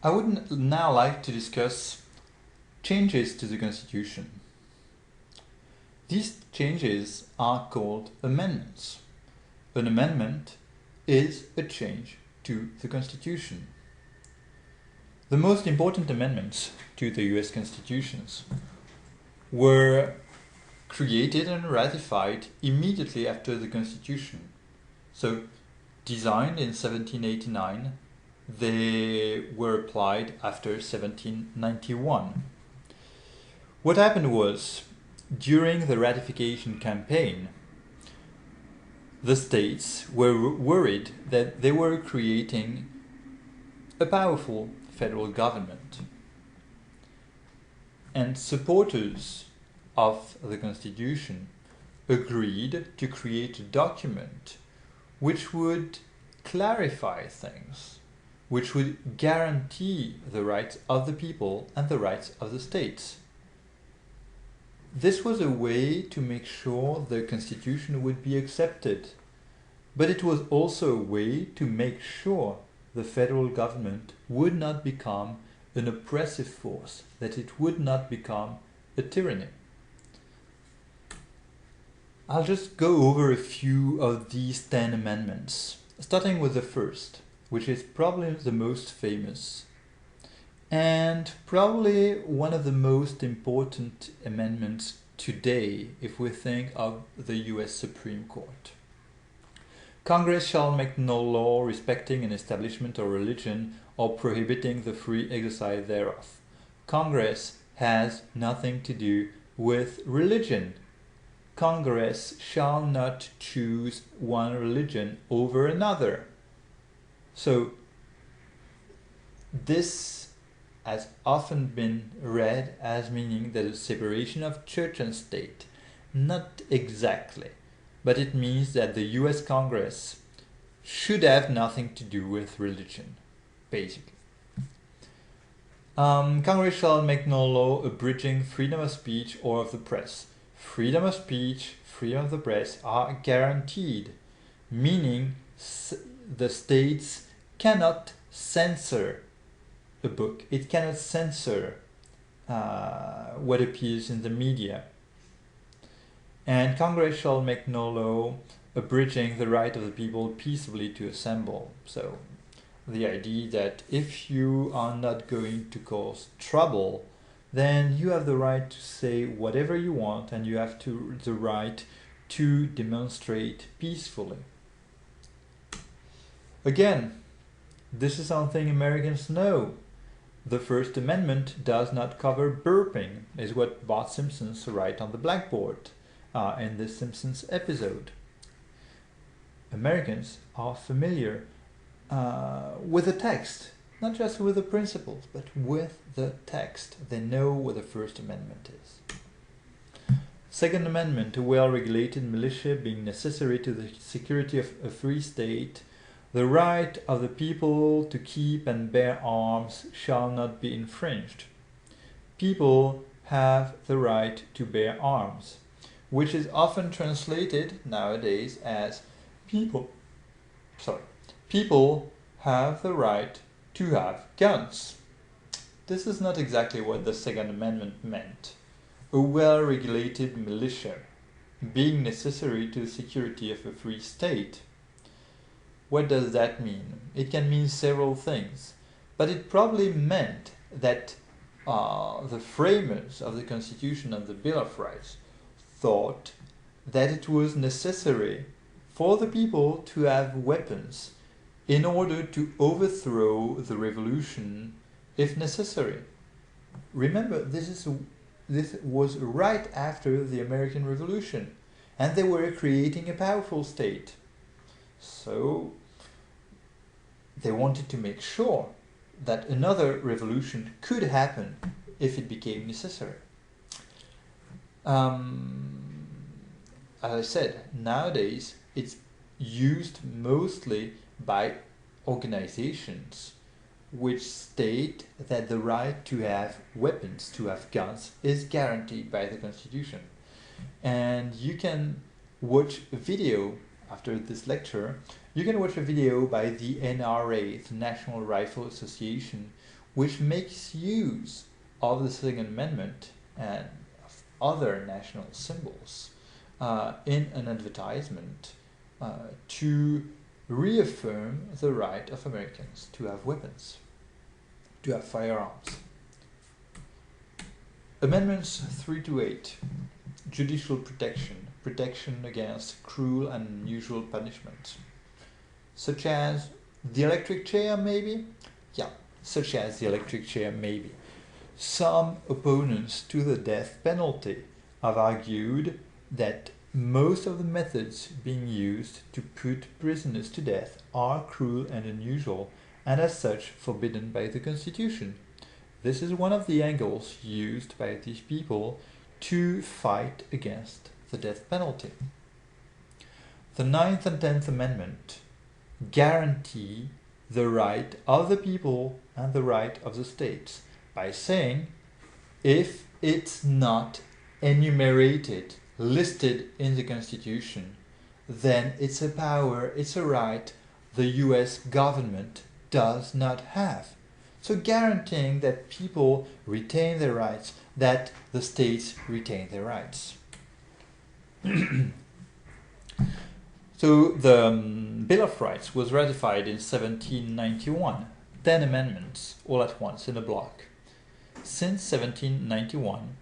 I would now like to discuss changes to the Constitution. These changes are called amendments. An amendment is a change to the Constitution. The most important amendments to the US Constitutions were created and ratified immediately after the Constitution. So, designed in 1789, they were applied after 1791. What happened was, during the ratification campaign, the states were worried that they were creating a powerful federal government. And supporters of the Constitution agreed to create a document which would clarify things, which would guarantee the rights of the people and the rights of the states. This was a way to make sure the Constitution would be accepted, but it was also a way to make sure the federal government would not become an oppressive force, that it would not become a tyranny. I'll just go over a few of these 10 amendments, starting with the first, which is probably the most famous and probably one of the most important amendments today if we think of the US Supreme Court. Congress shall make no law respecting an establishment or religion or prohibiting the free exercise thereof. Congress has nothing to do with religion. Congress shall not choose one religion over another. So, this has often been read as meaning that a separation of church and state. Not exactly, but it means that the US Congress should have nothing to do with religion, basically. Congress shall make no law abridging freedom of speech or of the press. Freedom of speech, freedom of the press are guaranteed, meaning the states cannot censor a book. It cannot censor what appears in the media. And Congress shall make no law abridging the right of the people peaceably to assemble. So the idea that if you are not going to cause trouble, then you have the right to say whatever you want and you have the right to demonstrate peacefully. Again, this is something Americans know. The First Amendment does not cover burping, is what Bart Simpson's write on the blackboard in this Simpsons episode. Americans are familiar with the text, not just with the principles, but with the text. They know what the First Amendment is. Second Amendment, a well-regulated militia being necessary to the security of a free state, the right of the people to keep and bear arms shall not be infringed. People have the right to bear arms, which is often translated nowadays as people have the right to have guns. This is not exactly what the Second Amendment meant. A well-regulated militia being necessary to the security of a free state. What does that mean? It can mean several things, but it probably meant that the framers of the Constitution and the Bill of Rights thought that it was necessary for the people to have weapons in order to overthrow the revolution if necessary. Remember, this was right after the American Revolution, and they were creating a powerful state. So they wanted to make sure that another revolution could happen if it became necessary. As I said, nowadays it's used mostly by organizations which state that the right to have weapons, to have guns, is guaranteed by the Constitution. And you can watch a video after this lecture. You can watch a video by the NRA, the National Rifle Association, which makes use of the Second Amendment and of other national symbols in an advertisement to reaffirm the right of Americans to have weapons, to have firearms. Amendments 3 to 8, judicial protection, protection against cruel and unusual punishment, such as the electric chair, maybe? Yeah, such as the electric chair, maybe. Some opponents to the death penalty have argued that most of the methods being used to put prisoners to death are cruel and unusual, and as such forbidden by the Constitution. This is one of the angles used by these people to fight against the death penalty. The 9th and 10th Amendment guarantee the right of the people and the right of the states by saying if it's not enumerated, listed in the Constitution, then it's a power, it's a right the US government does not have. So guaranteeing that people retain their rights, that the states retain their rights. So the Bill of Rights was ratified in 1791, 10 amendments all at once in a block. Since 1791,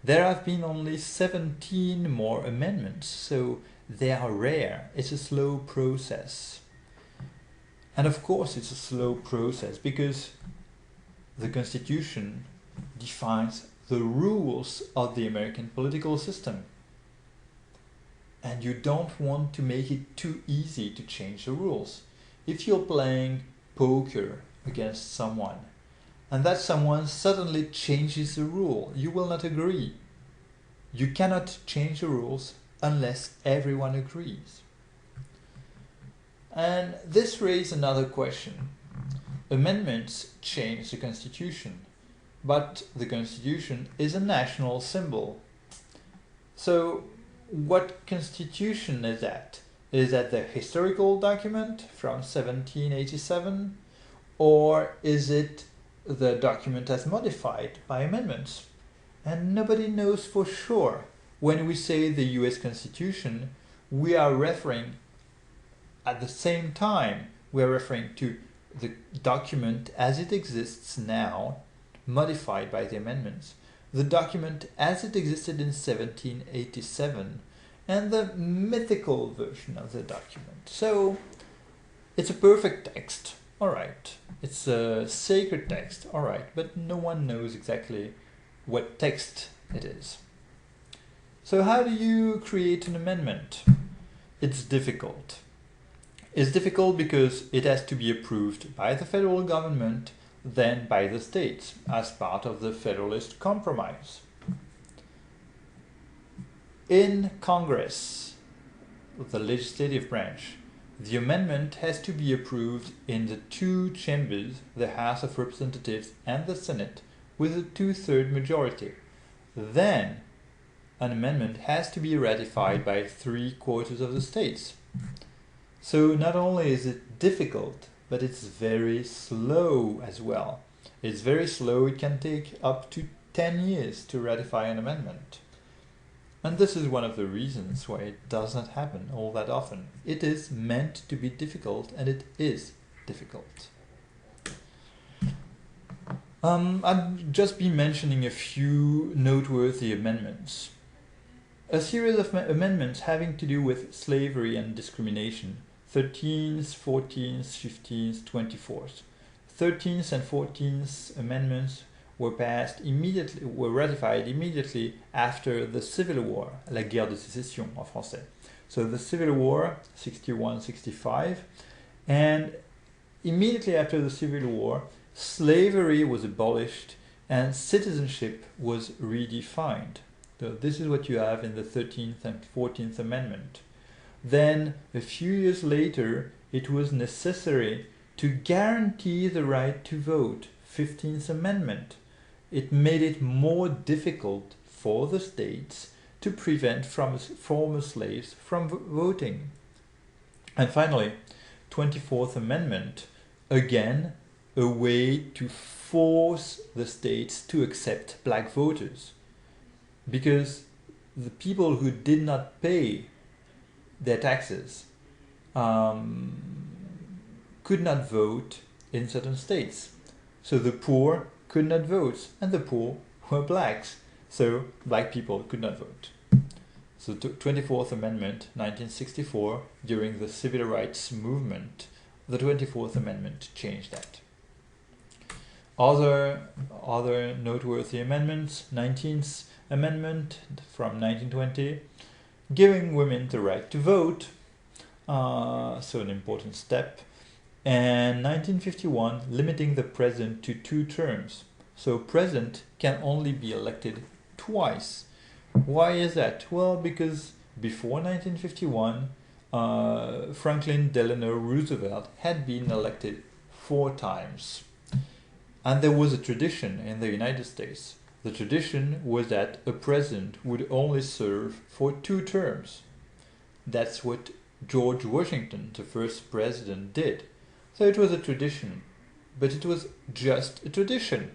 there have been only 17 more amendments, so they are rare. It's a slow process. And of course it's a slow process because the Constitution defines the rules of the American political system. And you don't want to make it too easy to change the rules. If you're playing poker against someone, and that someone suddenly changes the rule, you will not agree. You cannot change the rules unless everyone agrees. And this raises another question. Amendments change the Constitution, but the Constitution is a national symbol. So what Constitution is that? Is that the historical document from 1787, or is it the document as modified by amendments? And nobody knows for sure. When we say the US Constitution, we are referring at the same time, we are referring to the document as it exists now, modified by the amendments, the document as it existed in 1787, and the mythical version of the document. So it's a perfect text, alright. It's a sacred text, alright, but no one knows exactly what text it is. So how do you create an amendment? It's difficult. It's difficult because it has to be approved by the federal government, then by the states, as part of the Federalist Compromise. In Congress, the legislative branch, the amendment has to be approved in the two chambers, the House of Representatives and the Senate, with a 2/3 majority. Then, an amendment has to be ratified by 3/4 of the states. So not only is it difficult, but it's very slow as well. It's very slow. It can take up to 10 years to ratify an amendment. And this is one of the reasons why it does not happen all that often. It is meant to be difficult, and it is difficult. I've just been mentioning a few noteworthy amendments. A series of amendments having to do with slavery and discrimination. 13th, 14th, 15th, 24th. 13th and 14th amendments were ratified immediately after the Civil War, la guerre de sécession en français. So the Civil War, 61-65, and immediately after the Civil War, slavery was abolished and citizenship was redefined. So this is what you have in the 13th and 14th Amendment. Then, a few years later, it was necessary to guarantee the right to vote, 15th Amendment. It made it more difficult for the states to prevent former slaves from voting. And finally, 24th Amendment, again, a way to force the states to accept black voters, because the people who did not pay their taxes could not vote in certain states. So the poor could not vote, and the poor were blacks, so black people could not vote. So 24th Amendment, 1964, during the Civil Rights Movement, the 24th Amendment changed that. Other noteworthy amendments: 19th Amendment from 1920, giving women the right to vote, so an important step. And 1951, limiting the president to 2 terms. So president can only be elected twice. Why is that? Well, because before 1951, Franklin Delano Roosevelt had been elected 4 times. And there was a tradition in the United States. The tradition was that a president would only serve for 2 terms. That's what George Washington, the first president, did. So it was a tradition, but it was just a tradition.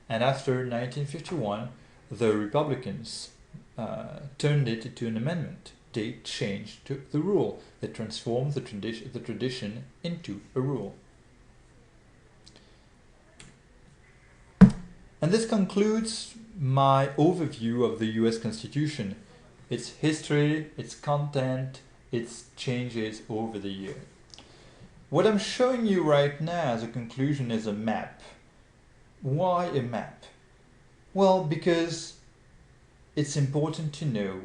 And after 1951, the Republicans turned it into an amendment. They changed the rule. They transformed the tradition into a rule. And this concludes my overview of the US Constitution, its history, its content, its changes over the year. What I'm showing you right now as a conclusion is a map. Why a map? Well, because it's important to know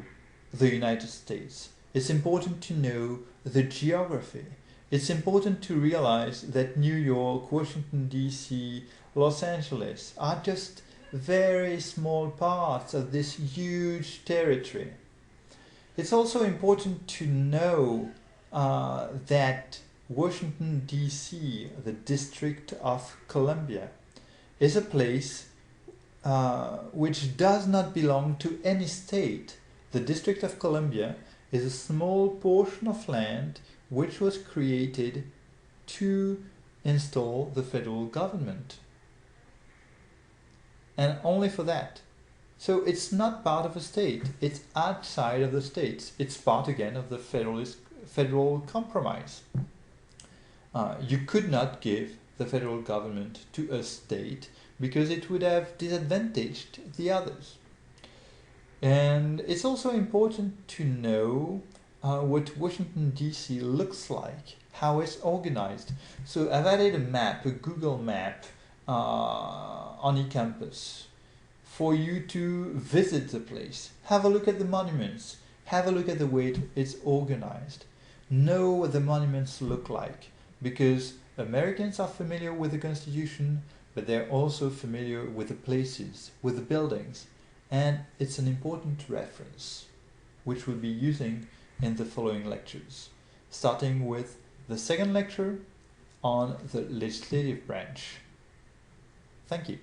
the United States. It's important to know the geography. It's important to realize that New York, Washington, D.C., Los Angeles are just very small parts of this huge territory. It's also important to know that Washington, D.C., the District of Columbia, is a place which does not belong to any state. The District of Columbia is a small portion of land which was created to install the federal government. And only for that. So it's not part of a state. It's outside of the states. It's part again of the federal compromise. You could not give the federal government to a state because it would have disadvantaged the others. And it's also important to know what Washington DC looks like, how it's organized. So I've added a map, a Google map on eCampus for you to visit the place, have a look at the monuments, have a look at the way it's organized, know what the monuments look like, because Americans are familiar with the Constitution, but they're also familiar with the places, with the buildings, and it's an important reference, which we'll be using in the following lectures, starting with the second lecture on the legislative branch. Thank you.